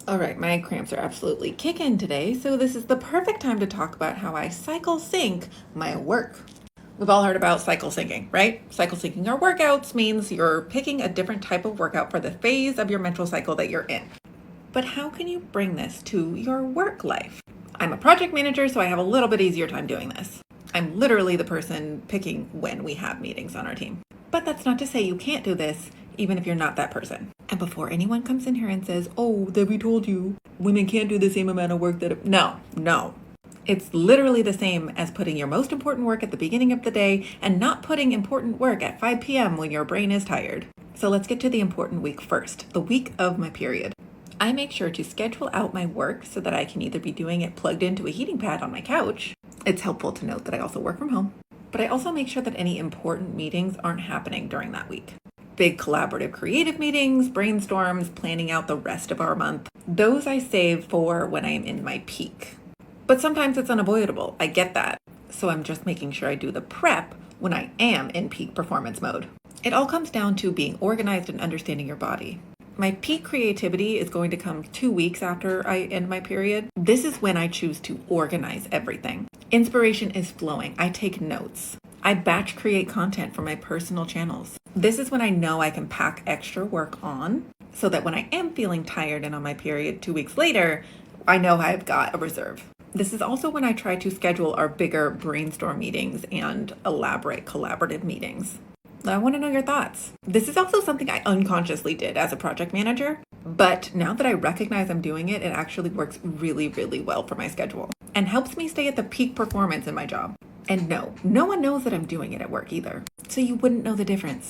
All right, my cramps are absolutely kicking today, so this is the perfect time to talk about how I cycle sync my work. We've all heard about cycle syncing, right? Cycle syncing our workouts means you're picking a different type of workout for the phase of your menstrual cycle that you're in. But how can you bring this to your work life? I'm a project manager, so I have a little bit easier time doing this. I'm literally the person picking when we have meetings on our team. But that's not to say you can't do this, even if you're not that person. And before anyone comes in here and says, oh, that we told you, women can't do the same amount of work that... No. It's literally the same as putting your most important work at the beginning of the day and not putting important work at 5 p.m. when your brain is tired. So let's get to the important week first, the week of my period. I make sure to schedule out my work so that I can either be doing it plugged into a heating pad on my couch. It's helpful to note that I also work from home. But I also make sure that any important meetings aren't happening during that week. Big collaborative creative meetings, brainstorms, planning out the rest of our month. Those I save for when I am in my peak. But sometimes it's unavoidable. I get that. So I'm just making sure I do the prep when I am in peak performance mode. It all comes down to being organized and understanding your body. My peak creativity is going to come 2 weeks after I end my period. This is when I choose to organize everything. Inspiration is flowing. I take notes. I batch create content for my personal channels. This is when I know I can pack extra work on so that when I am feeling tired and on my period 2 weeks later, I know I've got a reserve. This is also when I try to schedule our bigger brainstorm meetings and elaborate collaborative meetings. I want to know your thoughts. This is also something I unconsciously did as a project manager, but now that I recognize I'm doing it, it actually works really, really well for my schedule and helps me stay at the peak performance in my job. And no one knows that I'm doing it at work either, so you wouldn't know the difference.